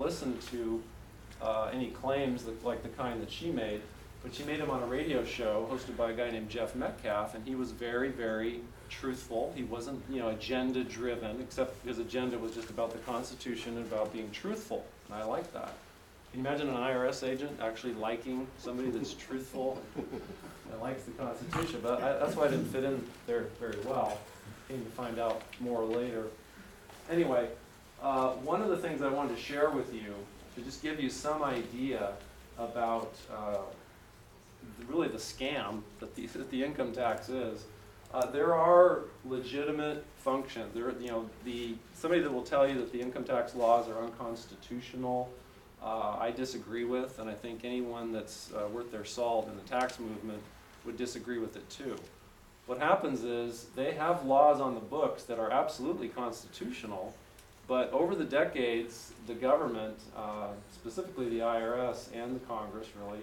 listen to any claims like the kind that she made, but she made them on a radio show hosted by a guy named Jeff Metcalf, and he was very, very truthful. He wasn't, agenda driven, except his agenda was just about the Constitution and about being truthful, and I like that. Can you imagine an IRS agent actually liking somebody that's truthful and likes the Constitution? But that's why I didn't fit in there very well. Came to find out more later. Anyway, one of the things I wanted to share with you, to just give you some idea about really the scam that the income tax is, there are legitimate functions. Somebody that will tell you that the income tax laws are unconstitutional, I disagree with, and I think anyone that's worth their salt in the tax movement would disagree with it too. What happens is they have laws on the books that are absolutely constitutional, but over the decades, the government, specifically the IRS and the Congress really,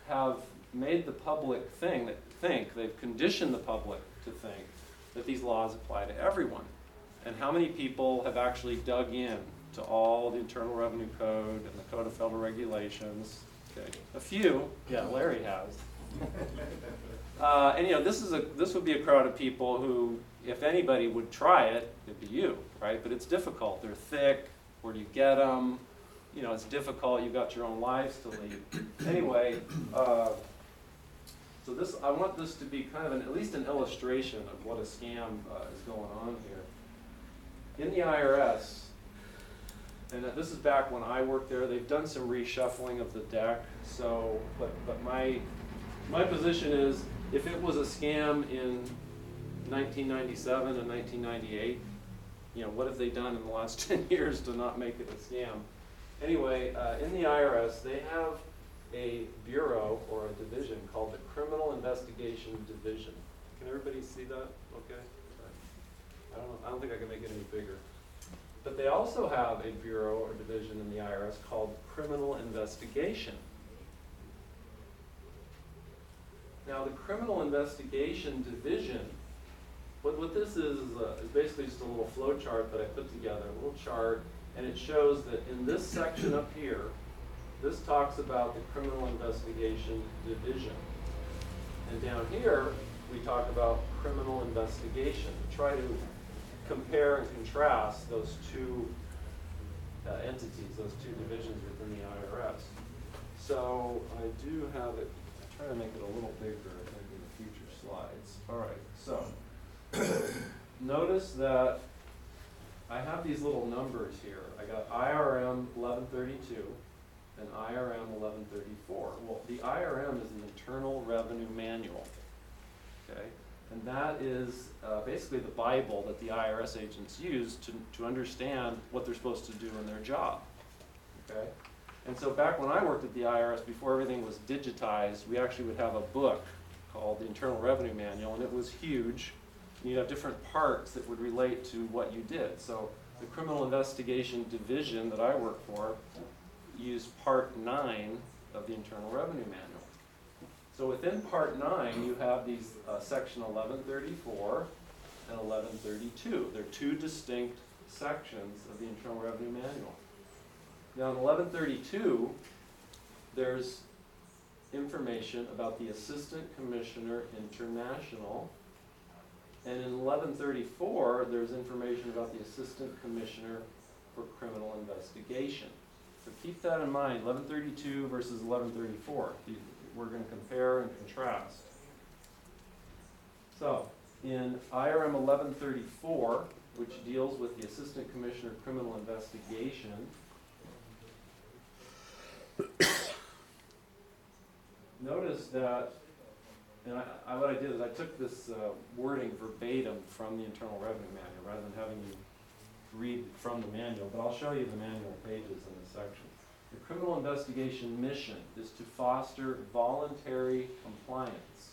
have made the public they've conditioned the public to think that these laws apply to everyone. And how many people have actually dug in to all the Internal Revenue Code and the Code of Federal Regulations? Okay. A few, yeah, Larry has. And this would be a crowd of people who, if anybody would try it, it'd be you, right? But it's difficult. They're thick. Where do you get them? It's difficult. You've got your own lives to lead. Anyway, so I want this to be kind of at least an illustration of what a scam is going on here. In the IRS, and this is back when I worked there, they've done some reshuffling of the deck. So, but my position is, if it was a scam in 1997 and 1998, what have they done in the last 10 years to not make it a scam? Anyway, in the IRS, they have a bureau or a division called the Criminal Investigation Division. Can everybody see that? Okay. I don't think I can make it any bigger. But they also have a bureau or division in the IRS called Criminal Investigation. Now, the Criminal Investigation Division, what this is basically just a little flow chart that I put together, a little chart, and it shows that in this section up here, this talks about the Criminal Investigation Division. And down here, we talk about criminal investigation. Try to compare and contrast those two entities, those two divisions within the IRS. So I do have it, I try to make it a little bigger, I think, in the future slides. All right, so notice that I have these little numbers here. I got IRM 1132 and IRM 1134. Well, the IRM is the Internal Revenue Manual, okay? And that is basically the Bible that the IRS agents use to understand what they're supposed to do in their job, okay? And so back when I worked at the IRS, before everything was digitized, we actually would have a book called the Internal Revenue Manual, and it was huge. And you'd have different parts that would relate to what you did. So the Criminal Investigation Division that I work for used Part 9 of the Internal Revenue Manual. So within Part 9, you have these Section 1134 and 1132. They're two distinct sections of the Internal Revenue Manual. Now in 1132, there's information about the Assistant Commissioner International. And in 1134, there's information about the Assistant Commissioner for Criminal Investigation. So keep that in mind, 1132 versus 1134. We're going to compare and contrast. So, in IRM 1134, which deals with the Assistant Commissioner of Criminal Investigation, notice that, and what I did is I took this wording verbatim from the Internal Revenue Manual rather than having you read from the manual, but I'll show you the manual pages in this section. The criminal investigation mission is to foster voluntary compliance.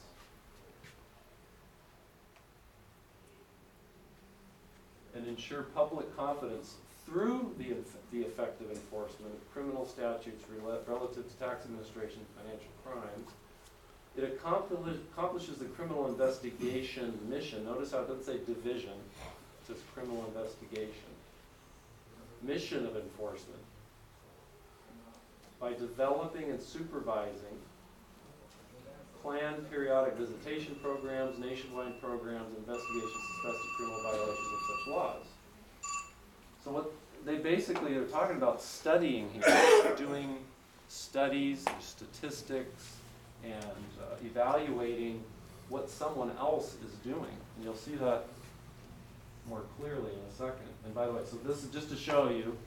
And ensure public confidence through the effective enforcement of criminal statutes relative to tax administration and financial crimes. It accomplishes the criminal investigation mission. Notice how it doesn't say division, it says criminal investigation. Mission of enforcement. by developing and supervising planned periodic visitation programs, nationwide programs, investigations of suspected criminal violations of such laws. So what they basically are talking about studying here, doing studies, statistics, and evaluating what someone else is doing. And you'll see that more clearly in a second. And by the way, so this is just to show you,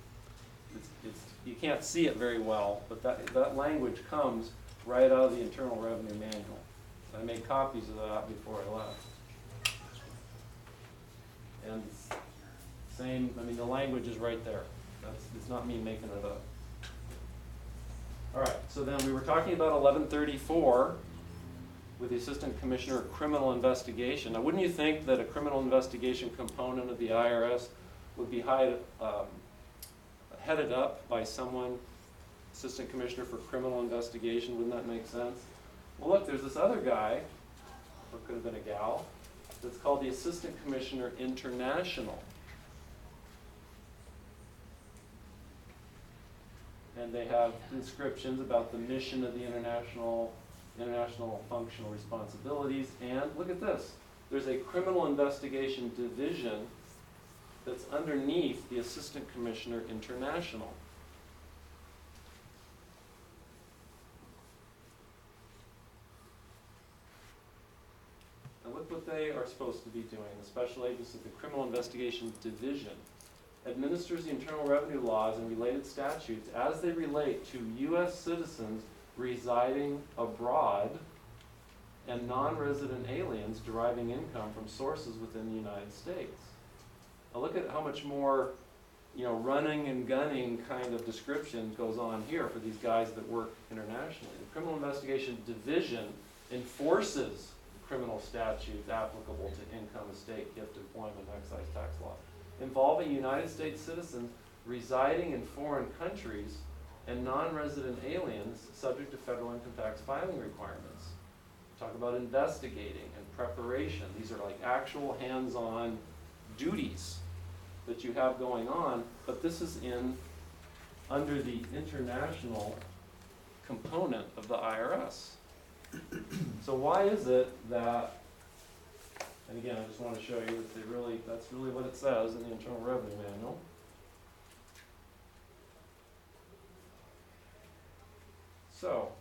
you can't see it very well, but that language comes right out of the Internal Revenue Manual. I made copies of that before I left. And same, I mean, the language is right there. It's not me making it up. All right, so then we were talking about 1134 with the Assistant Commissioner of Criminal Investigation. Now, wouldn't you think that a criminal investigation component of the IRS would be headed up by someone, Assistant Commissioner for Criminal Investigation? Wouldn't that make sense? Well, look, there's this other guy, or could have been a gal, that's called the Assistant Commissioner International. And they have descriptions about the mission of the international functional responsibilities. And look at this. There's a criminal investigation division that's underneath the Assistant Commissioner International. And look what they are supposed to be doing. The Special Agents of the Criminal Investigation Division administers the Internal Revenue laws and related statutes as they relate to U.S. citizens residing abroad and non-resident aliens deriving income from sources within the United States. Now look at how much more, running and gunning kind of description goes on here for these guys that work internationally. The Criminal Investigation Division enforces criminal statutes applicable to income, estate, gift, employment, excise tax law involving United States citizens residing in foreign countries and non-resident aliens subject to federal income tax filing requirements. Talk about investigating and preparation. These are like actual hands-on duties that you have going on, but this is under the international component of the IRS. So why is it that, and again, I just want to show you that that's really what it says in the Internal Revenue Manual. So,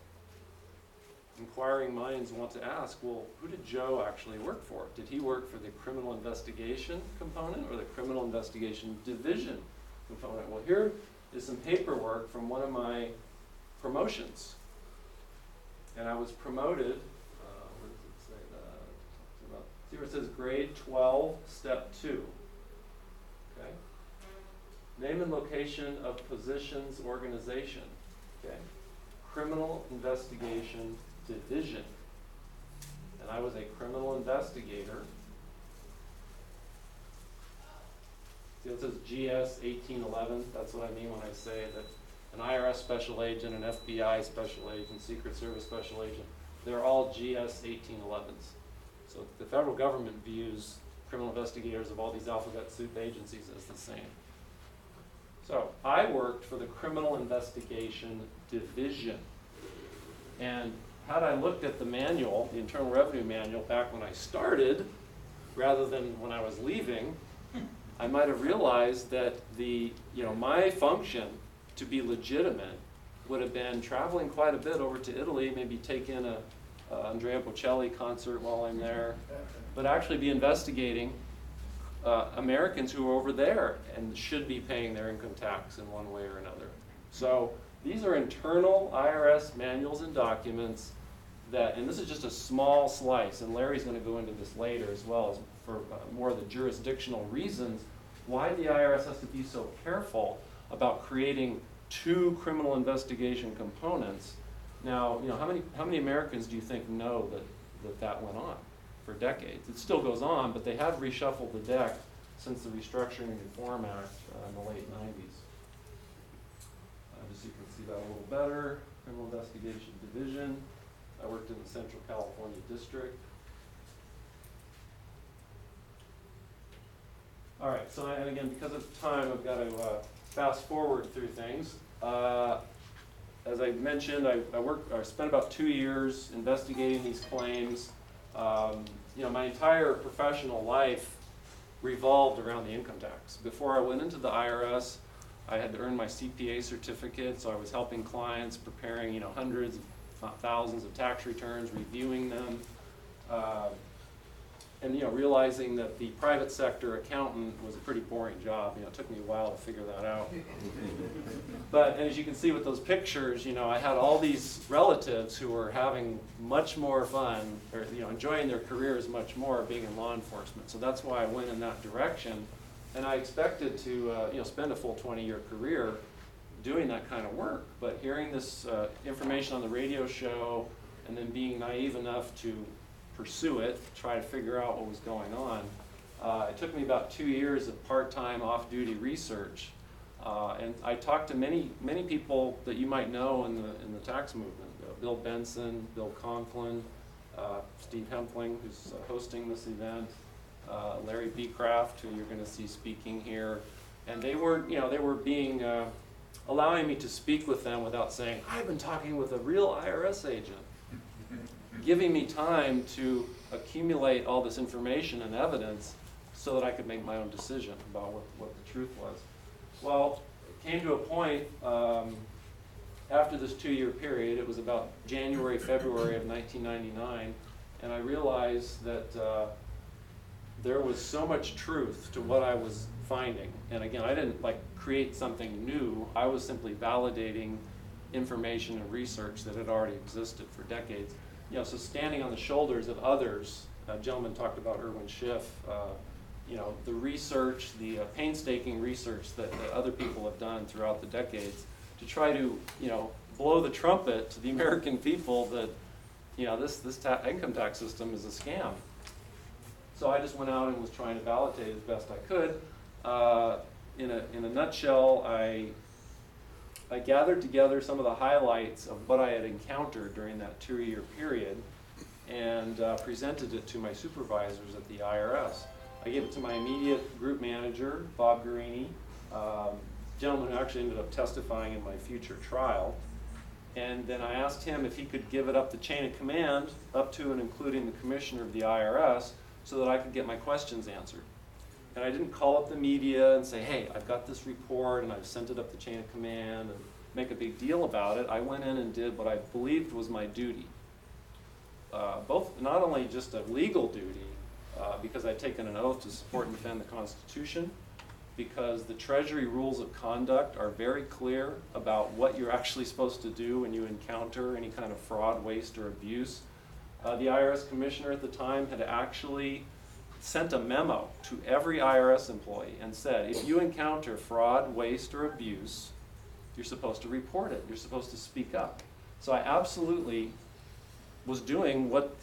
inquiring minds want to ask, well, who did Joe actually work for? Did he work for the criminal investigation component or the criminal investigation division component? Well, here is some paperwork from one of my promotions. And I was promoted, where does it say that? See where it says grade 12, step 2. Okay? Name and location of positions organization. Okay? Criminal Investigation Division. And I was a criminal investigator. See, it says GS 1811. That's what I mean when I say that an IRS special agent, an FBI special agent, Secret Service special agent, they're all GS 1811s. So the federal government views criminal investigators of all these alphabet soup agencies as the same. So I worked for the Criminal Investigation Division. And had I looked at the manual, the Internal Revenue Manual, back when I started, rather than when I was leaving, I might have realized that my function to be legitimate would have been traveling quite a bit over to Italy, maybe take in a Andrea Bocelli concert while I'm there, but actually be investigating Americans who are over there and should be paying their income tax in one way or another. So these are internal IRS manuals and documents and this is just a small slice, and Larry's going to go into this later as well as for more of the jurisdictional reasons why the IRS has to be so careful about creating two criminal investigation components. Now, how many Americans do you think know that went on for decades? It still goes on, but they have reshuffled the deck since the Restructuring and Reform Act in the late 90s. Just so you can see that a little better. Criminal Investigation Division. I worked in the Central California District. All right, so and again, because of time, I've got to fast forward through things. As I mentioned, I spent about 2 years investigating these claims. My entire professional life revolved around the income tax. Before I went into the IRS, I had to earn my CPA certificate, so I was helping clients, preparing hundreds of thousands of tax returns, reviewing them, and realizing that the private sector accountant was a pretty boring job. It took me a while to figure that out. But as you can see with those pictures, I had all these relatives who were having much more fun, or enjoying their careers much more being in law enforcement. So that's why I went in that direction. And I expected to spend a full 20-year career doing that kind of work. But hearing this information on the radio show and then being naive enough to pursue it, try to figure out what was going on, it took me about 2 years of part-time off-duty research. And I talked to many people that you might know in the tax movement. Bill Benson, Bill Conklin, Steve Hempling, who's hosting this event, Larry Beecraft, who you're going to see speaking here, and they were being allowing me to speak with them without saying, "I've been talking with a real IRS agent," giving me time to accumulate all this information and evidence so that I could make my own decision about what the truth was. Well, it came to a point after this 2-year period. It was about January, February of 1999, and I realized that there was so much truth to what I was finding. And again, I didn't create something new. I was simply validating information and research that had already existed for decades. So standing on the shoulders of others, a gentleman talked about Irwin Schiff, the research, the painstaking research that other people have done throughout the decades to try to, blow the trumpet to the American people that, this income tax system is a scam. So I just went out and was trying to validate as best I could. In a nutshell, I gathered together some of the highlights of what I had encountered during that 2-year period and presented it to my supervisors at the IRS. I gave it to my immediate group manager, Bob Guarini, gentleman who actually ended up testifying in my future trial. And then I asked him if he could give it up the chain of command, up to and including the commissioner of the IRS, so that I could get my questions answered. And I didn't call up the media and say, "Hey, I've got this report and I've sent it up the chain of command," and make a big deal about it. I went in and did what I believed was my duty. Both, not only just a legal duty, because I'd taken an oath to support and defend the Constitution, because the Treasury rules of conduct are very clear about what you're actually supposed to do when you encounter any kind of fraud, waste, or abuse. The IRS commissioner at the time had actually sent a memo to every IRS employee and said, if you encounter fraud, waste, or abuse, you're supposed to report it. You're supposed to speak up. So I absolutely was doing what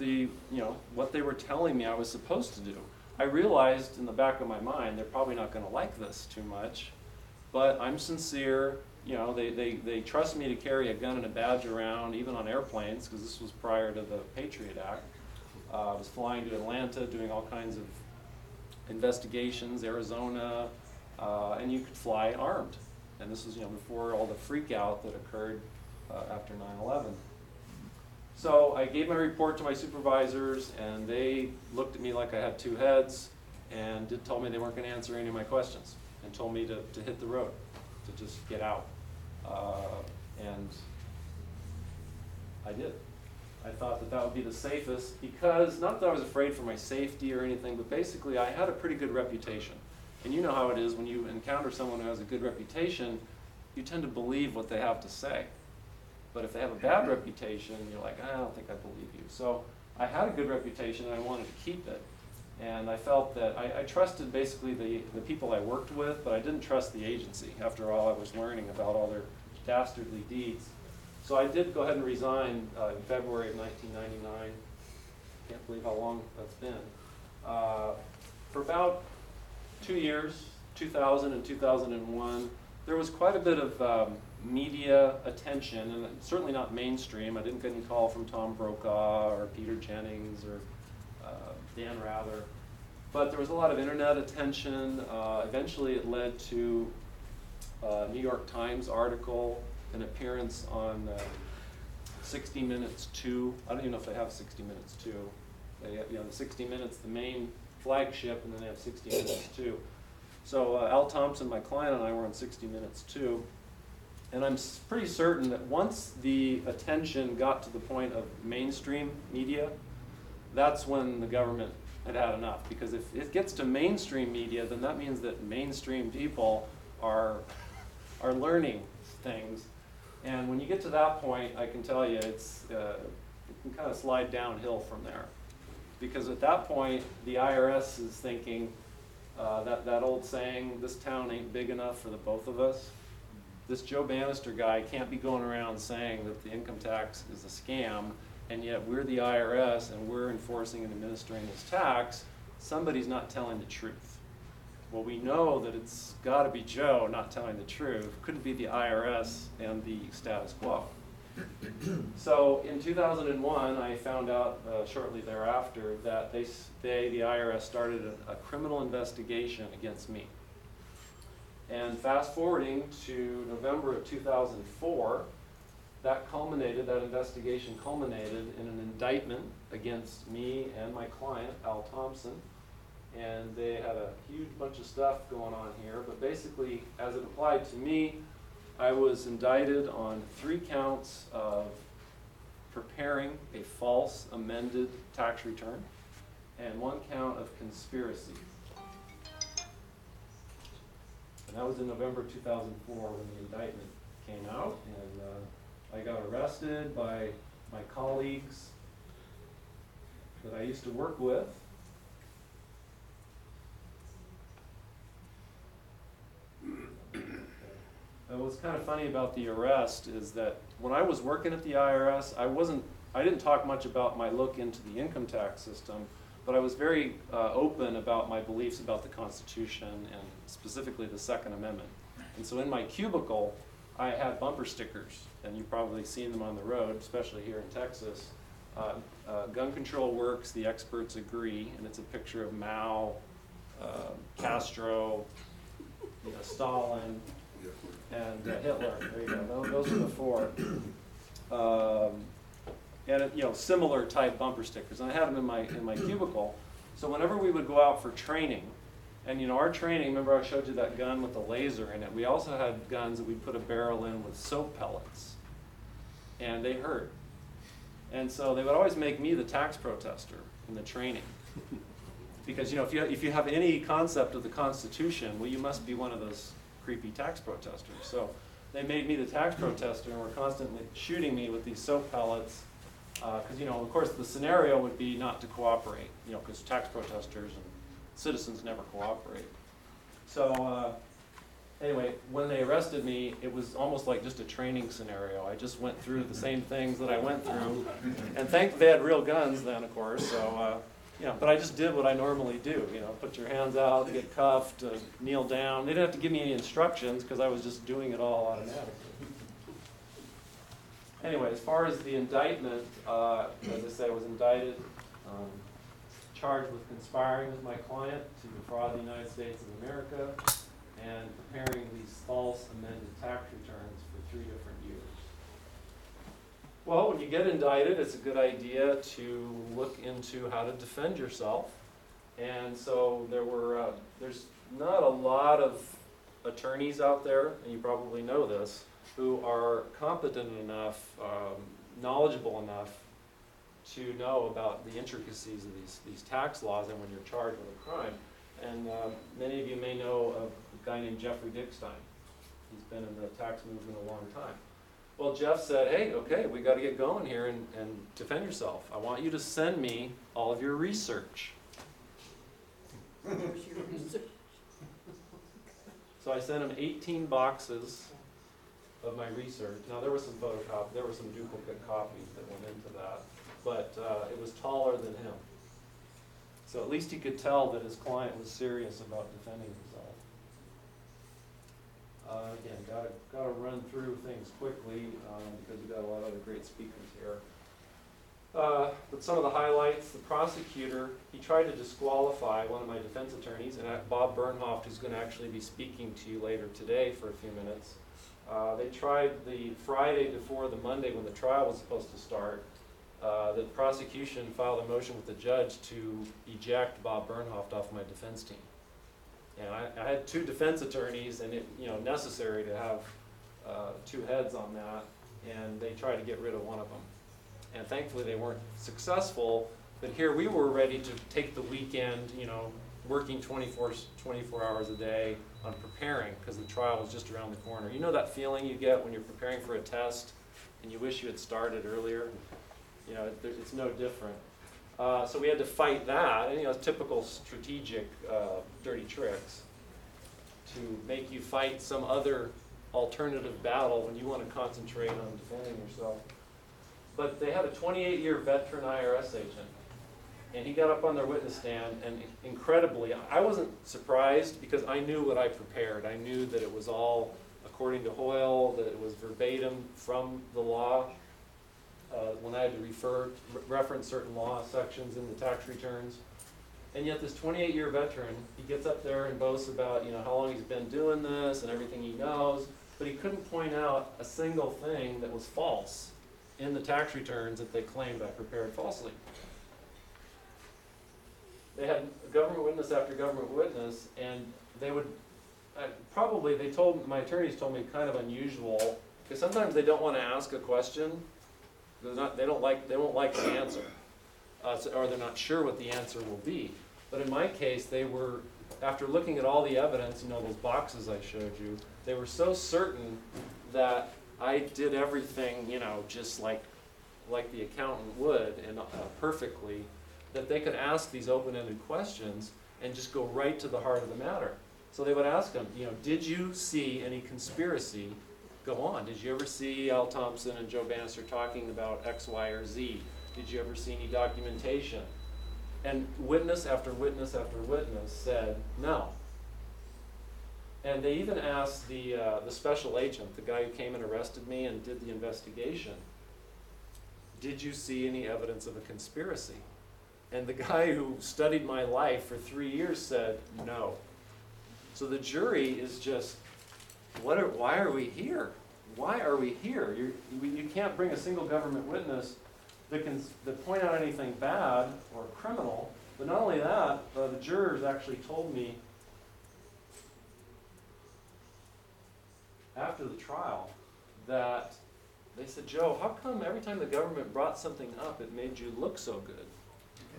what they were telling me I was supposed to do. I realized in the back of my mind they're probably not going to like this too much, but I'm sincere. They trust me to carry a gun and a badge around, even on airplanes, because this was prior to the Patriot Act. I was flying to Atlanta, doing all kinds of investigations, Arizona, and you could fly armed. And this was before all the freak out that occurred after 9/11. So I gave my report to my supervisors, and they looked at me like I had two heads and told me they weren't going to answer any of my questions, and told me to hit the road, to just get out. And I did. I thought that would be the safest, because not that I was afraid for my safety or anything, but basically I had a pretty good reputation. And you know how it is when you encounter someone who has a good reputation, you tend to believe what they have to say. But if they have a bad reputation, you're like, I don't think I believe you. So I had a good reputation and I wanted to keep it. And I felt that I trusted basically the people I worked with, but I didn't trust the agency. After all, I was learning about all their dastardly deeds. So I did go ahead and resign in February of 1999. Can't believe how long that's been. For about 2 years, 2000 and 2001, there was quite a bit of media attention, and certainly not mainstream. I didn't get any call from Tom Brokaw or Peter Jennings or Dan Rather. But there was a lot of internet attention. Eventually it led to a New York Times article an appearance on 60 Minutes 2. I don't even know if they have 60 Minutes 2. They have, the 60 Minutes, the main flagship, and then they have 60 Minutes 2. So Al Thompson, my client, and I were on 60 Minutes 2. And I'm pretty certain that once the attention got to the point of mainstream media, that's when the government had had enough. Because if it gets to mainstream media, then that means that mainstream people are learning things. And when you get to that point, I can tell you, it can kind of slide downhill from there. Because at that point, the IRS is thinking, that old saying, this town ain't big enough for the both of us. This Joe Banister guy can't be going around saying that the income tax is a scam, and yet we're the IRS and we're enforcing and administering this tax. Somebody's not telling the truth. Well, we know that it's got to be Joe not telling the truth. Couldn't be the IRS and the status quo. So in 2001, I found out shortly thereafter that the IRS started a criminal investigation against me. And fast forwarding to November of 2004, that investigation culminated in an indictment against me and my client, Al Thompson. And they had a huge bunch of stuff going on here, but basically, as it applied to me, I was indicted on 3 counts of preparing a false amended tax return and 1 count of conspiracy. And that was in November 2004 when the indictment came out, and I got arrested by my colleagues that I used to work with. What's kind of funny about the arrest is that when I was working at the IRS, I didn't talk much about my look into the income tax system, but I was very open about my beliefs about the Constitution and specifically the Second Amendment. And so in my cubicle, I had bumper stickers, and you've probably seen them on the road, especially here in Texas. Gun control works, the experts agree, and it's a picture of Mao, Castro, Stalin, and Hitler. There you go. Those are the 4. And similar type bumper stickers. And I had them in my cubicle. So whenever we would go out for training, and our training, remember I showed you that gun with the laser in it. We also had guns that we put a barrel in with soap pellets, and they hurt. And so they would always make me the tax protester in the training. Because if you have any concept of the Constitution, well, you must be one of those creepy tax protesters. So they made me the tax protester and were constantly shooting me with these soap pellets. Because, of course, the scenario would be not to cooperate, because tax protesters and citizens never cooperate. So anyway, when they arrested me, it was almost like just a training scenario. I just went through the same things that I went through. And thankfully, they had real guns then, of course. So, but I just did what I normally do, put your hands out, get cuffed, kneel down. They didn't have to give me any instructions because I was just doing it all automatically. Anyway, as far as the indictment, as I said, I was indicted, charged with conspiring with my client to defraud the United States of America and preparing these false amended tax returns for 3 different years. Well, when you get indicted, it's a good idea to look into how to defend yourself. And so there's not a lot of attorneys out there, and you probably know this, who are competent enough, knowledgeable enough to know about the intricacies of these tax laws and when you're charged with a crime. And many of you may know of a guy named Jeffrey Dickstein. He's been in the tax movement a long time. Well, Jeff said, hey, okay, we got to get going here and defend yourself. I want you to send me all of your research. So I sent him 18 boxes of my research. Now there was some duplicate copies that went into that, but it was taller than him. So at least he could tell that his client was serious about defending himself. Again, got to run through things quickly because we've got a lot of other great speakers here. But some of the highlights: the prosecutor, he tried to disqualify one of my defense attorneys, and Bob Bernhoft, who's going to actually be speaking to you later today for a few minutes. They tried the Friday before the Monday when the trial was supposed to start. The prosecution filed a motion with the judge to eject Bob Bernhoft off my defense team. And I had 2 defense attorneys, and it, necessary to have 2 heads on that, and they tried to get rid of one of them. And thankfully they weren't successful, but here we were ready to take the weekend, working 24 hours a day on preparing, because the trial was just around the corner. You know that feeling you get when you're preparing for a test and you wish you had started earlier? It's no different. So we had to fight that, and typical strategic dirty tricks to make you fight some other alternative battle when you want to concentrate on defending yourself. But they had a 28-year veteran IRS agent, and he got up on their witness stand, and incredibly, I wasn't surprised because I knew what I prepared. I knew that it was all according to Hoyle, that it was verbatim from the law. When I had to reference certain law sections in the tax returns. And yet this 28-year veteran, he gets up there and boasts about how long he's been doing this and everything he knows, but he couldn't point out a single thing that was false in the tax returns that they claimed I prepared falsely. They had government witness after government witness, and they would my attorneys told me kind of unusual, because sometimes they don't want to ask a question. They won't like the answer, or they're not sure what the answer will be. But in my case, they were, after looking at all the evidence, those boxes I showed you, they were so certain that I did everything, just like the accountant would, and perfectly, that they could ask these open-ended questions and just go right to the heart of the matter. So they would ask them, did you see any conspiracy go on? Did you ever see Al Thompson and Joe Banister talking about X, Y, or Z? Did you ever see any documentation? And witness after witness after witness said no. And they even asked the special agent, the guy who came and arrested me and did the investigation, did you see any evidence of a conspiracy? And the guy who studied my life for 3 years said no. So the jury is just, why are we here? Why are we here? You can't bring a single government witness that point out anything bad or criminal. But not only that, the jurors actually told me after the trial that they said, Joe, how come every time the government brought something up, it made you look so good?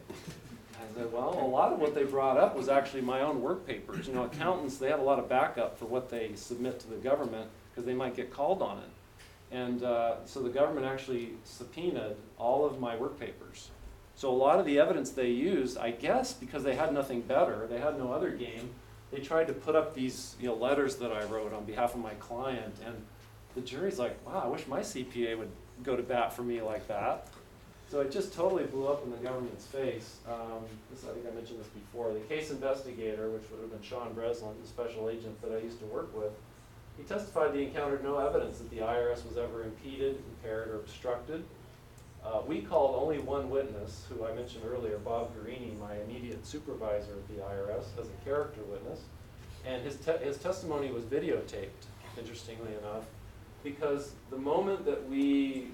I said, well, a lot of what they brought up was actually my own work papers. Accountants, they have a lot of backup for what they submit to the government because they might get called on it. And so the government actually subpoenaed all of my work papers. So a lot of the evidence they used, I guess because they had nothing better, they had no other game, they tried to put up these letters that I wrote on behalf of my client. And the jury's like, wow, I wish my CPA would go to bat for me like that. So it just totally blew up in the government's face. I think I mentioned this before. The case investigator, which would have been Sean Breslin, the special agent that I used to work with, he testified he encountered no evidence that the IRS was ever impeded, impaired, or obstructed. We called only one witness, who I mentioned earlier, Bob Guarini, my immediate supervisor at the IRS, as a character witness. And his testimony was videotaped, interestingly enough, because the moment that we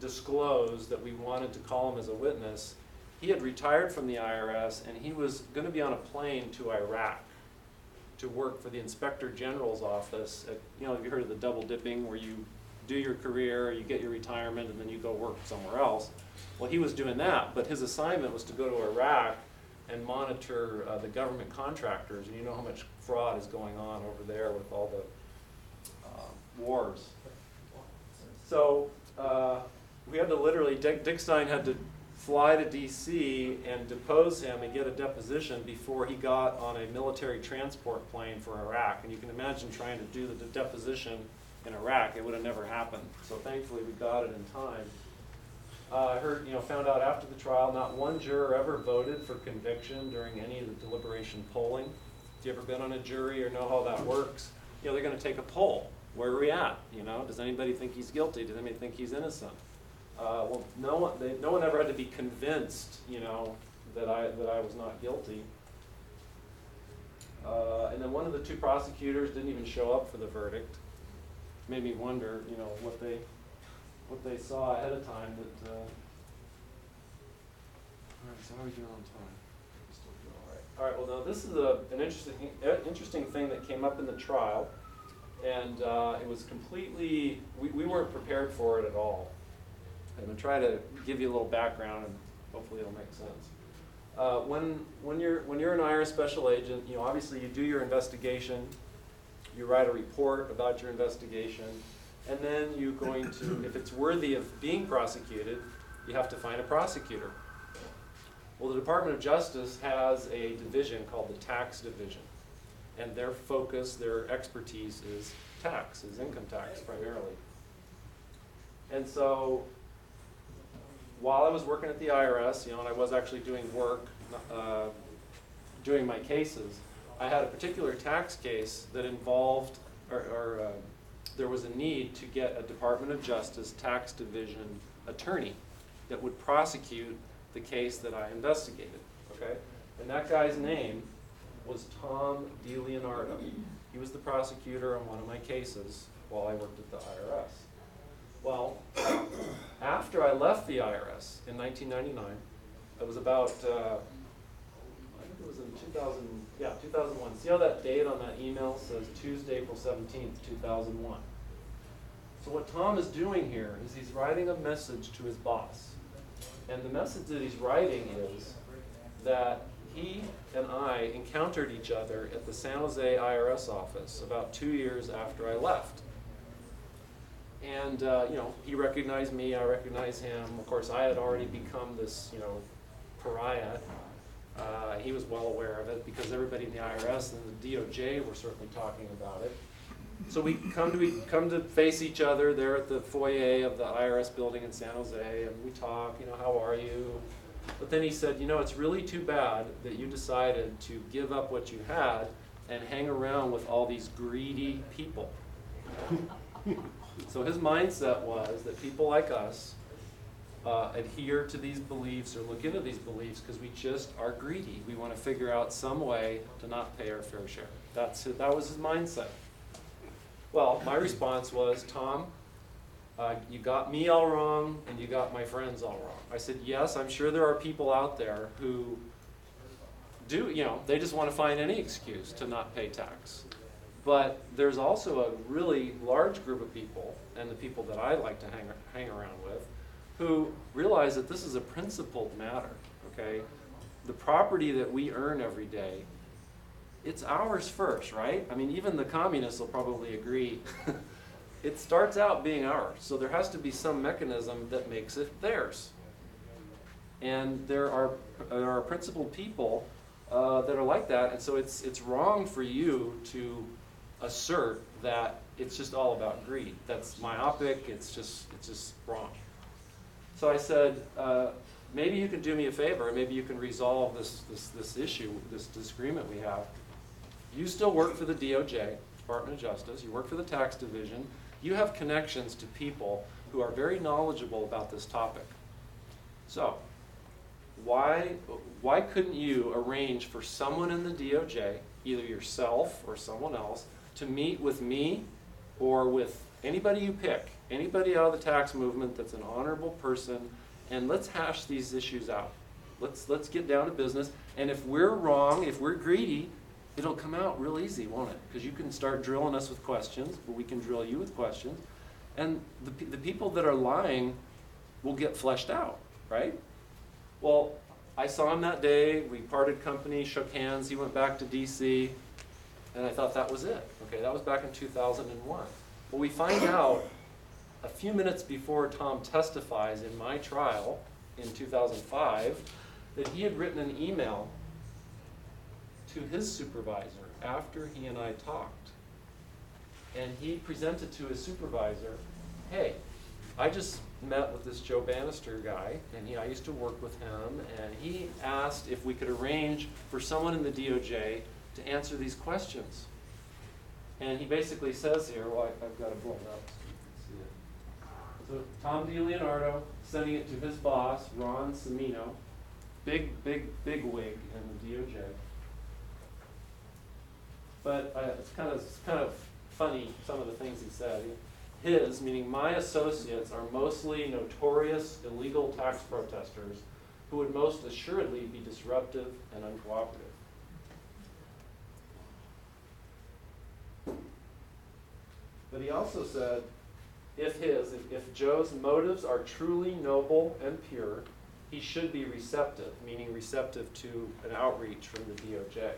disclosed that we wanted to call him as a witness, he had retired from the IRS and he was going to be on a plane to Iraq to work for the Inspector General's office. Have you heard of the double dipping, where you do your career, you get your retirement, and then you go work somewhere else? Well, he was doing that, but his assignment was to go to Iraq and monitor the government contractors, and you know how much fraud is going on over there with all the wars. So we had to literally, Dick Stein had to fly to DC and depose him and get a deposition before he got on a military transport plane for Iraq. And you can imagine trying to do the deposition in Iraq. It would have never happened. So thankfully we got it in time. I heard, found out after the trial, not one juror ever voted for conviction during any of the deliberation polling. Have you ever been on a jury or know how that works? They're going to take a poll. Where are we at? Does anybody think he's guilty? Does anybody think he's innocent? Well, no one ever had to be convinced, that I was not guilty. And then one of the two prosecutors didn't even show up for the verdict. made me wonder, you know, what they saw ahead of time that, all right, so how are we doing on time? We're still doing all right. All right, well, now this is an interesting thing that came up in the trial, and it was completely, we weren't prepared for it at all. I'm going to try to give you a little background, and hopefully it'll make sense. When you're an IRS special agent, you know, obviously you do your investigation, you write a report about your investigation, and then you're going to, if it's worthy of being prosecuted, you have to find a prosecutor. Well, the Department of Justice has a division called the Tax Division, and their focus, their expertise is tax, is income tax primarily. And so, while I was working at the IRS, you know, and I was actually doing work, doing my cases, I had a particular tax case that involved, there was a need to get a Department of Justice Tax Division attorney that would prosecute the case that I investigated, okay? And that guy's name was Tom DeLeonardo. He was the prosecutor on one of my cases while I worked at the IRS. Well, after I left the IRS in 1999, it was about, I think it was in 2001. See how that date on that email says Tuesday, April 17th, 2001. So what Tom is doing here is he's writing a message to his boss. And the message that he's writing is that he and I encountered each other at the San Jose IRS office about 2 years after I left. And, you know, he recognized me, I recognized him. Of course, I had already become this, you know, pariah. He was well aware of it because everybody in the IRS and the DOJ were certainly talking about it. So we come to face each other there at the foyer of the IRS building in San Jose, and we talk, you know, how are you? But then he said, you know, it's really too bad that you decided to give up what you had and hang around with all these greedy people. So his mindset was that people like us adhere to these beliefs or look into these beliefs because we just are greedy. We want to figure out some way to not pay our fair share. That was his mindset. Well, my response was, Tom, you got me all wrong and you got my friends all wrong. I said, yes, I'm sure there are people out there who do, you know, they just want to find any excuse to not pay tax. But there's also a really large group of people, and the people that I like to hang around with, who realize that this is a principled matter, okay? The property that we earn every day, it's ours first, right? I mean, even the communists will probably agree. It starts out being ours, so there has to be some mechanism that makes it theirs. And there are principled people that are like that, and so it's wrong for you to assert that it's just all about greed. That's myopic. It's just wrong. So I said, maybe you can do me a favor. Maybe you can resolve this issue, this disagreement we have. You still work for the DOJ, Department of Justice. You work for the Tax Division. You have connections to people who are very knowledgeable about this topic. So why couldn't you arrange for someone in the DOJ, either yourself or someone else, to meet with me or with anybody you pick, anybody out of the tax movement that's an honorable person, and let's hash these issues out. Let's get down to business. And if we're wrong, if we're greedy, it'll come out real easy, won't it? Because you can start drilling us with questions, or we can drill you with questions, and the people that are lying will get fleshed out, right? Well, I saw him that day. We parted company, shook hands. He went back to DC. And I thought that was it. Okay, that was back in 2001. Well, we find out a few minutes before Tom testifies in my trial in 2005 that he had written an email to his supervisor after he and I talked. And he presented to his supervisor, hey, I just met with this Joe Banister guy, and I used to work with him, and he asked if we could arrange for someone in the DOJ to answer these questions. And he basically says here, well, I've got it blown up so you can see it. So Tom DeLeonardo sending it to his boss, Ron Cimino, big wig in the DOJ. But it's kind of funny, some of the things he said. his, meaning my associates, are mostly notorious illegal tax protesters who would most assuredly be disruptive and uncooperative. But he also said, if Joe's motives are truly noble and pure, he should be receptive, meaning receptive to an outreach from the DOJ.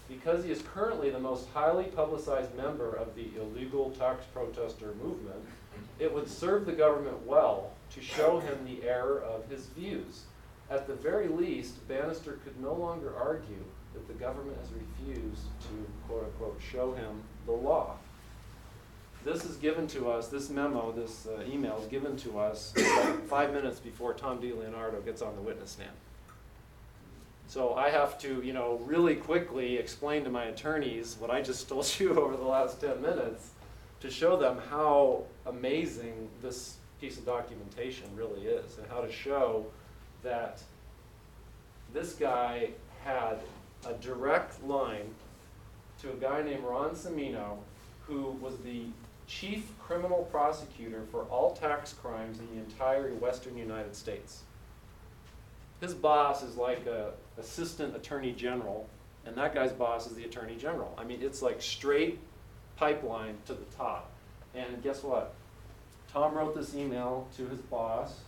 Because he is currently the most highly publicized member of the illegal tax protester movement, it would serve the government well to show him the error of his views. At the very least, Banister could no longer argue that the government has refused to, quote unquote, show him the law. This is given to us, this memo, this email is given to us 5 minutes before Tom DiLeonardo gets on the witness stand. So I have to, really quickly explain to my attorneys what I just told you over the last 10 minutes to show them how amazing this piece of documentation really is, and how to show that this guy had a direct line to a guy named Ron Cimino, who was the chief criminal prosecutor for all tax crimes in the entire western United States. His boss is like a assistant attorney general, and that guy's boss is the attorney general. I mean, it's like straight pipeline to the top. And guess what? Tom wrote this email to his boss,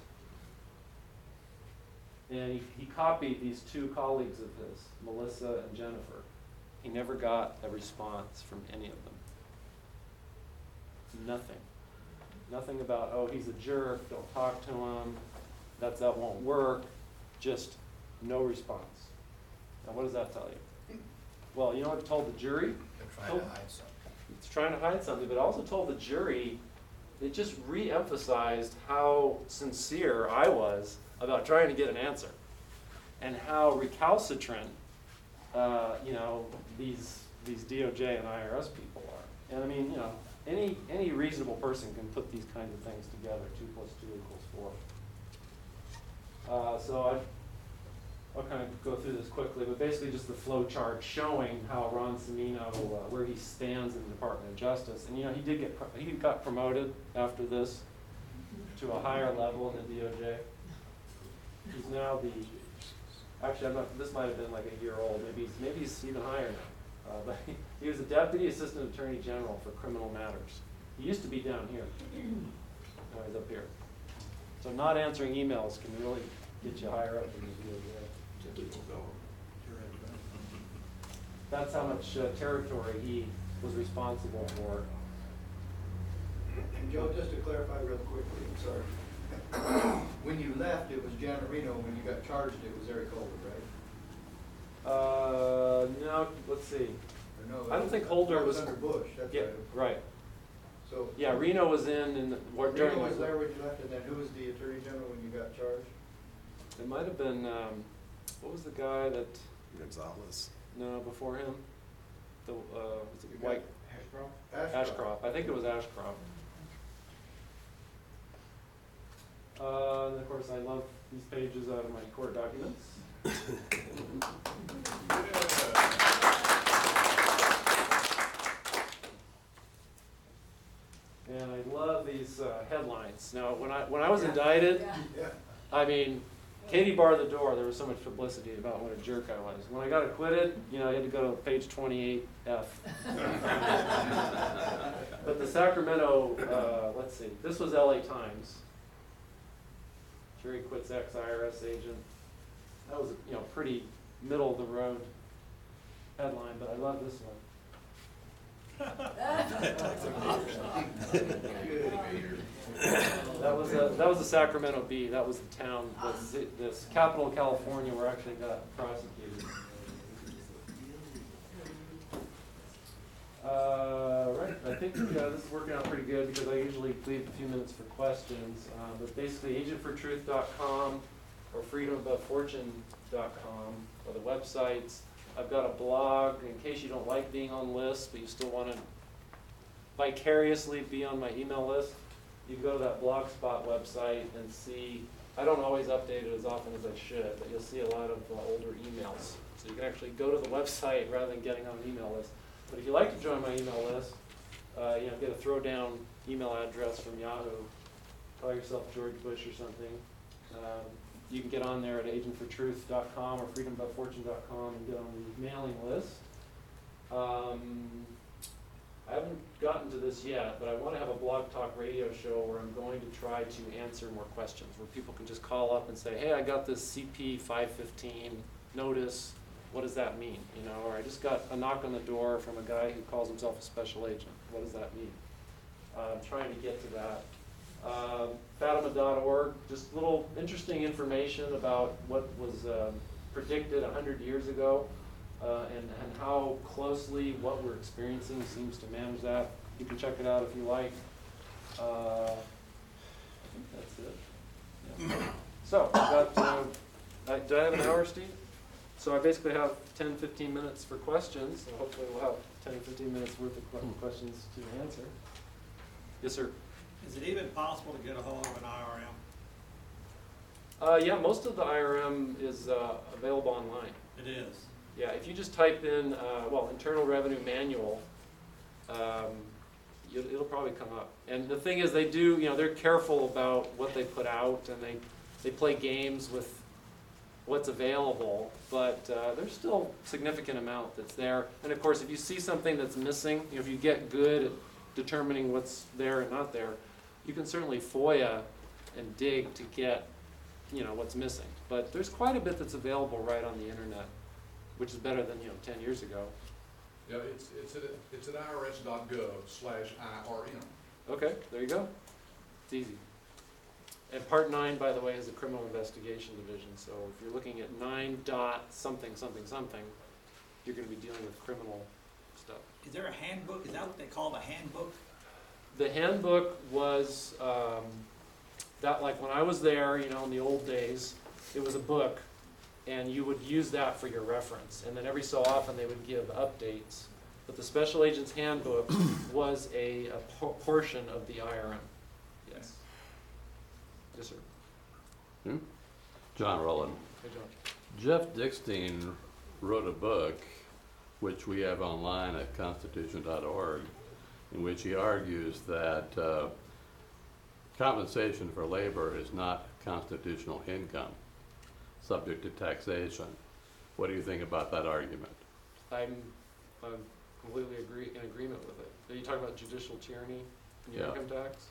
and he copied these two colleagues of his, Melissa and Jennifer. He never got a response from any of them. Nothing. Nothing about, oh, he's a jerk, don't talk to him, that won't work. Just no response. Now what does that tell you? Well, you know what it told the jury? They're trying to hide something. It's trying to hide something, but it also told the jury, it just re-emphasized how sincere I was about trying to get an answer, and how recalcitrant, these DOJ and IRS people are. And I mean, any reasonable person can put these kinds of things together. 2 + 2 = 4. So I'll kind of go through this quickly, but basically just the flow chart showing how Ron Cimino, where he stands in the Department of Justice. And he got promoted after this to a higher level in the DOJ. He's now this might have been like a year old, maybe he's even higher now. But he was a Deputy Assistant Attorney General for criminal matters. He used to be down here. Now he's up here. So not answering emails can really get you higher up in the DOJ. That's how much territory he was responsible for. And Joe, just to clarify real quickly, I'm sorry. When you left, it was Janarino. When you got charged, it was Eric Holder, right? No, let's see. Or no, I don't think Holder was under Bush. That's yeah, right. So yeah, Reno was in the Reno was there when you left, and then who was the Attorney General when you got charged? It might have been what was the guy that? Gonzalez. No, before him. The was it White Ashcroft? Ashcroft. I think it was Ashcroft. And of course, I love these pages out of my court documents. And I love these headlines. Now, when I was indicted, I mean, Katie barred the door. There was so much publicity about what a jerk I was. When I got acquitted, you had to go to page 28F. But the Sacramento, let's see, this was LA Times. Jury quits ex-IRS agent. That was, pretty middle of the road headline, but I love this one. That was the Sacramento Bee. That was the town, this capital of California, where I actually got prosecuted. Right, I think this is working out pretty good because I usually leave a few minutes for questions. But basically, agentfortruth.com or freedomabovefortune.com are the websites. I've got a blog in case you don't like being on lists, but you still want to vicariously be on my email list. You can go to that Blogspot website and see. I don't always update it as often as I should, but you'll see a lot of older emails. So you can actually go to the website rather than getting on an email list. But if you like to join my email list, get a throwdown email address from Yahoo. Call yourself George Bush or something. You can get on there at agentfortruth.com or freedombyfortune.com and get on the mailing list. I haven't gotten to this yet, but I want to have a blog talk radio show where I'm going to try to answer more questions, where people can just call up and say, hey, I got this CP 515 notice. What does that mean? Or I just got a knock on the door from a guy who calls himself a special agent. What does that mean? I'm trying to get to that. Fatima.org, just little interesting information about what was predicted 100 years ago. And how closely what we're experiencing seems to manage that. You can check it out if you like. I think that's it. Yeah. So, do I have an hour, Steve? So I basically have 10, 15 minutes for questions, and hopefully we'll have 10 or 15 minutes worth of questions to answer. Yes, sir? Is it even possible to get a hold of an IRM? Yeah, most of the IRM is available online. It is. Yeah, if you just type in, Internal Revenue Manual, it'll probably come up. And the thing is, they do, they're careful about what they put out, and they play games with what's available, but there's still a significant amount that's there. And of course, if you see something that's missing, if you get good at determining what's there and not there, you can certainly FOIA and dig to get, what's missing. But there's quite a bit that's available right on the internet, which is better than 10 years ago. Yeah, it's at irs.gov/IRM. Okay, there you go. It's easy. And Part 9, by the way, is a criminal investigation division. So if you're looking at 9 dot something something something, you're going to be dealing with criminal stuff. Is there a handbook? Is that what they call the handbook? The handbook was that, like when I was there, in the old days, it was a book. And you would use that for your reference. And then every so often they would give updates. But the Special Agent's Handbook was a portion of the IRM. Yes. Yes, sir. John Rowland. Hey, John. Jeff Dickstein wrote a book, which we have online at constitution.org, in which he argues that compensation for labor is not constitutional income, subject to taxation. What do you think about that argument? I'm completely in agreement with it. Are you talking about judicial tyranny and your income tax?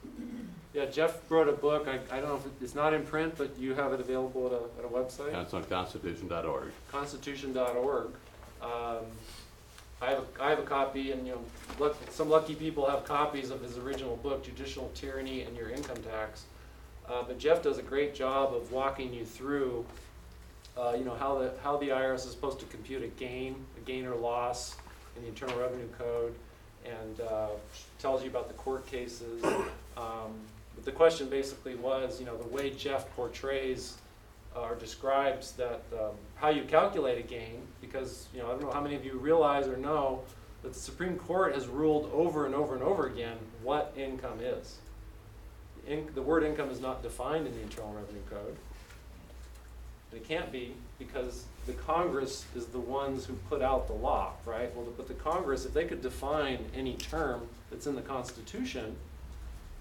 Yeah, Jeff wrote a book. I don't know if it's not in print, but you have it available at a website? And it's on constitution.org. Constitution.org. I have a copy, and some lucky people have copies of his original book, Judicial Tyranny and Your Income Tax. But Jeff does a great job of walking you through how the IRS is supposed to compute a gain or loss in the Internal Revenue Code, and tells you about the court cases. But the question basically was, the way Jeff portrays or describes that how you calculate a gain, because I don't know how many of you realize or know that the Supreme Court has ruled over and over and over again what income is. The word income is not defined in the Internal Revenue Code. It can't be, because the Congress is the ones who put out the law, right? Well, but the Congress, if they could define any term that's in the Constitution,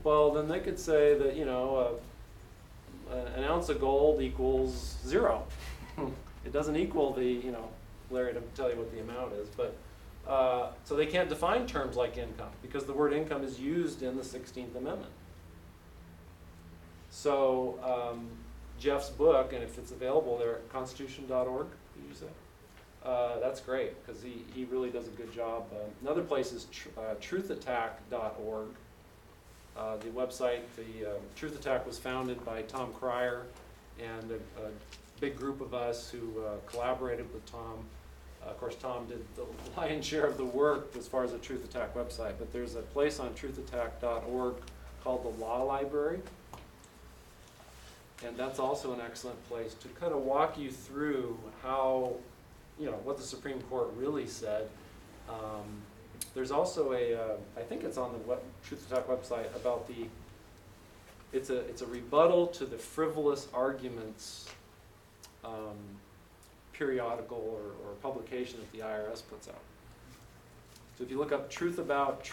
well, then they could say that, an ounce of gold equals 0. It doesn't equal the, Larry didn't tell you what the amount is, but, so they can't define terms like income, because the word income is used in the 16th Amendment. So, Jeff's book, and if it's available there at constitution.org, did you say? That's great, because he really does a good job. Another place is truthattack.org. The website, the Truth Attack was founded by Tom Cryer and a big group of us who collaborated with Tom. Of course, Tom did the lion's share of the work as far as the Truth Attack website, but there's a place on truthattack.org called the Law Library. And that's also an excellent place to kind of walk you through how, what the Supreme Court really said. There's also I think it's on the Truth Attack website, about it's a rebuttal to the frivolous arguments periodical or publication that the IRS puts out. So if you look up Truth About,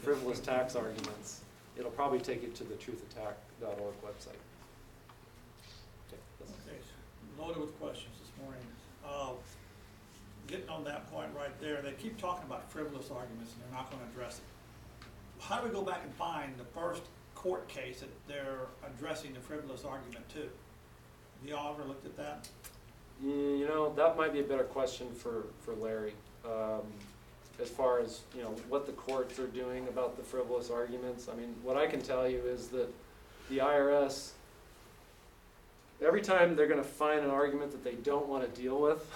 frivolous tax arguments, it'll probably take you to the truthattack.org website. Okay, that's- Okay, loaded with questions this morning. Getting on that point right there, they keep talking about frivolous arguments and they're not gonna address it. How do we go back and find the first court case that they're addressing the frivolous argument to? Have y'all ever looked at that? You know, that might be a better question for Larry. As far as, you know, what the courts are doing about the frivolous arguments. I mean, what I can tell you is that the IRS, every time they're gonna find an argument that they don't wanna deal with,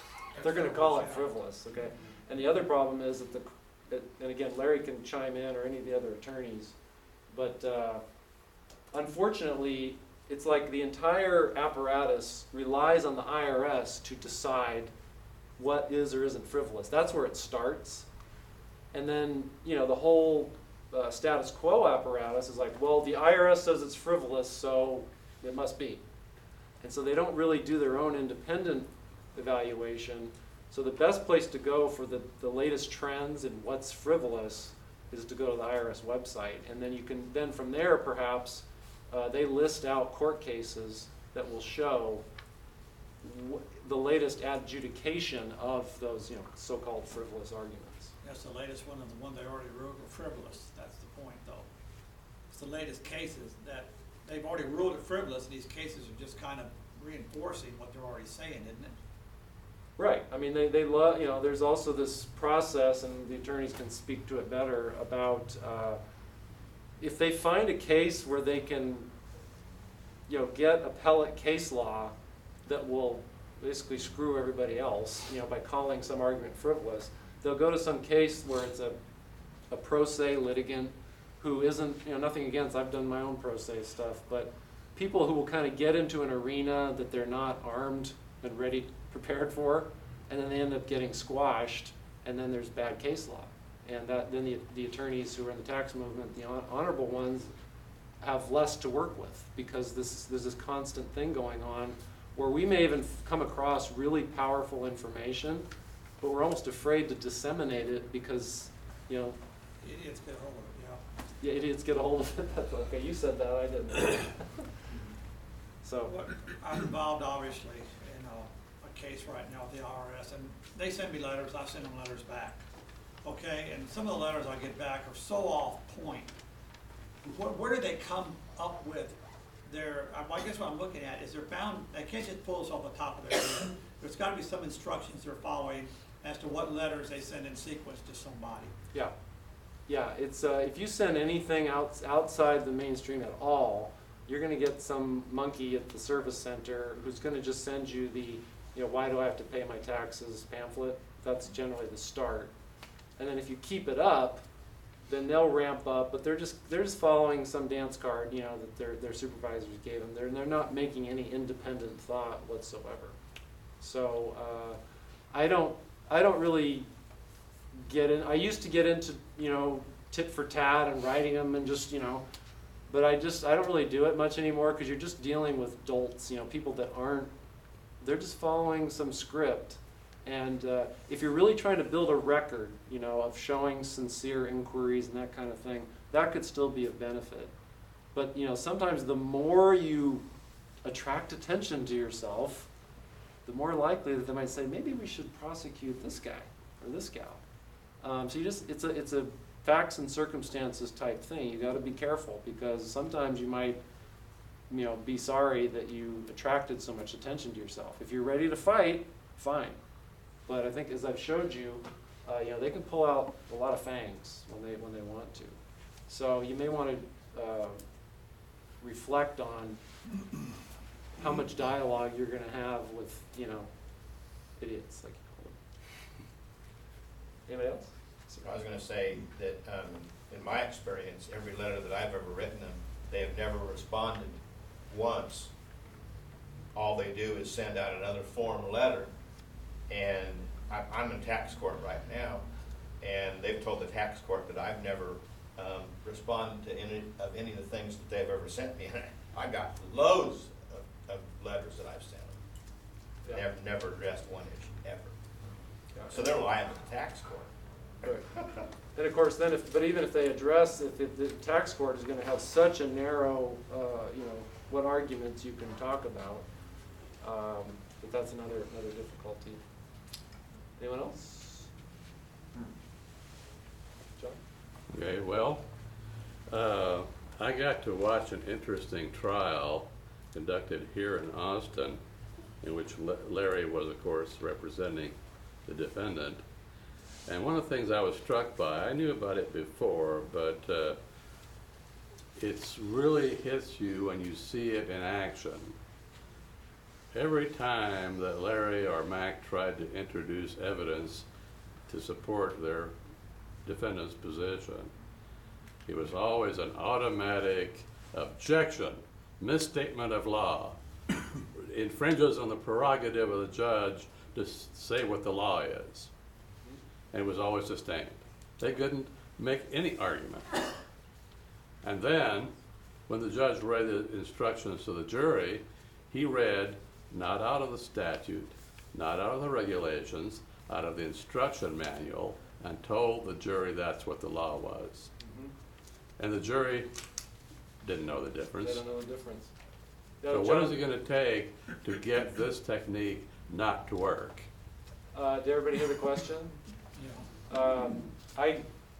they're gonna call it frivolous, okay? And the other problem is that and again, Larry can chime in, or any of the other attorneys, but unfortunately, it's like the entire apparatus relies on the IRS to decide what is or isn't frivolous. That's where it starts. And then, you know, the whole status quo apparatus is like, well, the IRS says it's frivolous, so it must be. And so they don't really do their own independent evaluation. So the best place to go for the latest trends and what's frivolous is to go to the IRS website. And then you can, then from there perhaps, they list out court cases that will show the latest adjudication of those, you know, so-called frivolous arguments. That's the latest one, and the one they already ruled were frivolous. That's the point, though. It's the latest cases that they've already ruled it frivolous, and these cases are just kind of reinforcing what they're already saying, isn't it? Right. I mean, they love, you know, there's also this process, and the attorneys can speak to it better, about if they find a case where they can, you know, get appellate case law that will basically screw everybody else, you know, by calling some argument frivolous, they'll go to some case where it's a pro se litigant who isn't, you know, nothing against, I've done my own pro se stuff, but people who will kind of get into an arena that they're not armed and ready, prepared for, and then they end up getting squashed, and then there's bad case law. And that, then the attorneys who are in the tax movement, the honorable ones, have less to work with, because there's this constant thing going on where we may even come across really powerful information, but we're almost afraid to disseminate it because, you know, Idiots get hold of it, yeah, idiots get a hold of it. Okay, you said that, I didn't. So, I'm involved, obviously, in a case right now with the IRS, and they send me letters, I send them letters back. Okay, and some of the letters I get back are so off point. Where do they come up with I guess what I'm looking at is they're bound, they can't just pull this off the top of their head. There's gotta be some instructions they're following as to what letters they send in sequence to somebody. yeah. Yeah, it's, if you send anything outside the mainstream at all, you're gonna get some monkey at the service center who's gonna just send you the, you know, why do I have to pay my taxes pamphlet. That's generally the start. And then if you keep it up, then they'll ramp up, but they're just following some dance card, you know, that their supervisors gave them. They're not making any independent thought whatsoever. So I don't really get in. I used to get into, you know, tit for tat and writing them and just, you know, but I don't really do it much anymore, because you're just dealing with dolts, you know, people that they're just following some script. And if you're really trying to build a record, you know, of showing sincere inquiries and that kind of thing, that could still be a benefit. But, you know, sometimes the more you attract attention to yourself, the more likely that they might say, maybe we should prosecute this guy or this gal. So it's a facts and circumstances type thing. You got to be careful, because sometimes you might, you know, be sorry that you attracted so much attention to yourself. If you're ready to fight, fine. But I think, as I've showed you, you know, they can pull out a lot of fangs when they want to. So you may want to reflect on how much dialogue you're going to have with, you know, idiots, like you call them. Anybody else? I was gonna say that, in my experience, every letter that I've ever written them, they have never responded once. All they do is send out another form letter, and I'm in tax court right now, and they've told the tax court that I've never responded to any of the things that they've ever sent me. And I got loads of letters that I've sent them. Yeah. Never addressed one issue, ever. Yeah. So they're liable to tax court. And of course, then but even if they address, if the tax court is gonna have such a narrow, you know, what arguments you can talk about, but that's another difficulty. Anyone else? John? Okay, well, I got to watch an interesting trial conducted here in Austin, in which Larry was, of course, representing the defendant. And one of the things I was struck by, I knew about it before, but it's really hits you when you see it in action. Every time that Larry or Mac tried to introduce evidence to support their defendant's position, it was always an automatic objection, misstatement of law, infringes on the prerogative of the judge to say what the law is. And it was always sustained. They couldn't make any argument. And then, when the judge read the instructions to the jury, he read not out of the statute, not out of the regulations, out of the instruction manual, and told the jury that's what the law was. And the jury didn't know the difference. They don't know the difference. So what is it gonna take to get this technique not to work? Did everybody hear the question?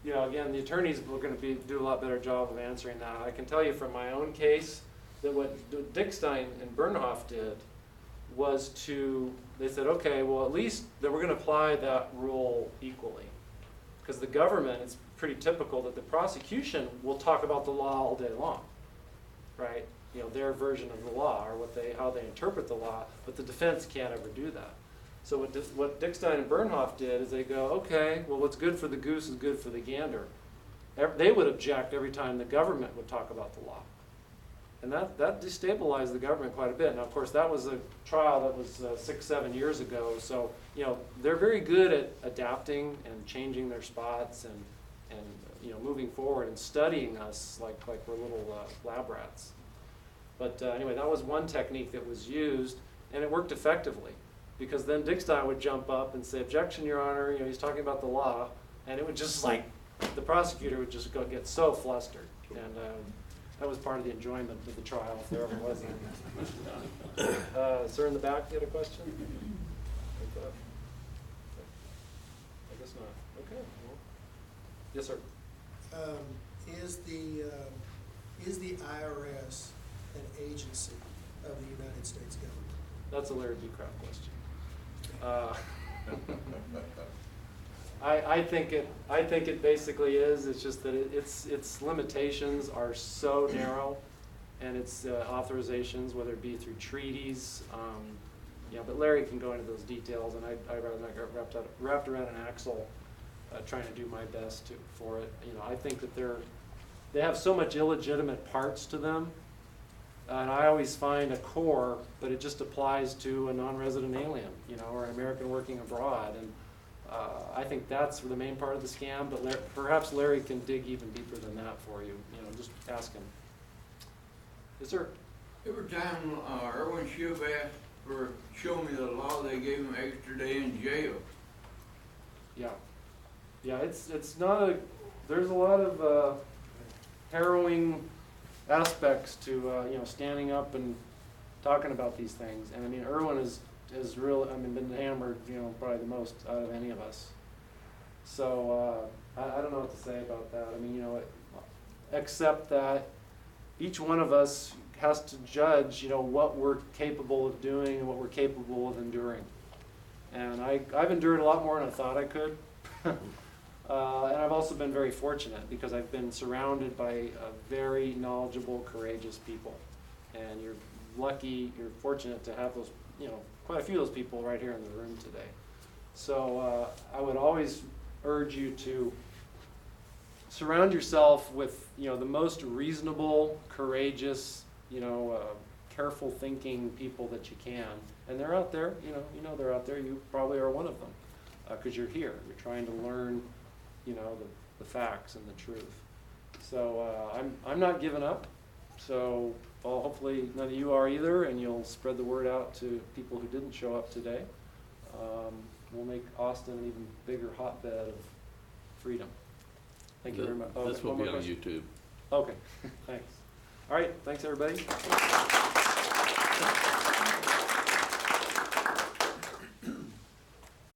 You know, again, the attorneys were going to do a lot better job of answering that. I can tell you from my own case that what Dickstein and Bernhoff did was they said, okay, well, at least that we're going to apply that rule equally. Because the government, it's pretty typical that the prosecution will talk about the law all day long, right? You know, their version of the law or how they interpret the law, but the defense can't ever do that. So what Dickstein and Bernhoff did is they go, okay, well, what's good for the goose is good for the gander. They would object every time the government would talk about the law. And that destabilized the government quite a bit. Now, of course, that was a trial that was 6-7 years ago. So, you know, they're very good at adapting and changing their spots and you know, moving forward and studying us like we're little lab rats. But anyway, that was one technique that was used, and it worked effectively. Because then Dickstein would jump up and say, objection, Your Honor, you know, he's talking about the law, and it would just like, the prosecutor would just get so flustered. And that was part of the enjoyment of the trial, if there ever was any. Sir in the back, you had a question? I guess not. Okay. Well. Yes, sir. Is the IRS an agency of the United States government? That's a Larry B. Kraft question. I think it basically is. It's just that its limitations are so narrow, and its authorizations, whether it be through treaties, you know. But Larry can go into those details, and I'd rather not get wrapped around an axle trying to do my best for it. You know, I think that they have so much illegitimate parts to them. And I always find a core, but it just applies to a non-resident alien, you know, or an American working abroad. And I think that's the main part of the scam, but perhaps Larry can dig even deeper than that for you. You know, just ask him. Yes, sir? Every time Erwin Shub asked for show me the law, they gave him an extra day in jail. Yeah. Yeah, it's not there's a lot of harrowing aspects to you know, standing up and talking about these things. And I mean, Erwin is really, I mean, been hammered, you know, probably the most out of any of us. So I don't know what to say about that. I mean, you know, except that each one of us has to judge, you know, what we're capable of doing and what we're capable of enduring. And I've endured a lot more than I thought I could. And I've also been very fortunate because I've been surrounded by very knowledgeable, courageous people. And you're lucky, you're fortunate to have those, you know, quite a few of those people right here in the room today. So I would always urge you to surround yourself with, you know, the most reasonable, courageous, you know, careful thinking people that you can. And they're out there, you know they're out there. You probably are one of them because you're here. You're trying to learn, you know, the facts and the truth. So I'm not giving up. So hopefully none of you are either, and you'll spread the word out to people who didn't show up today. We'll make Austin an even bigger hotbed of freedom. Thank you very much. This Okay, will one be more on question? YouTube. Okay, thanks. All right, thanks, everybody.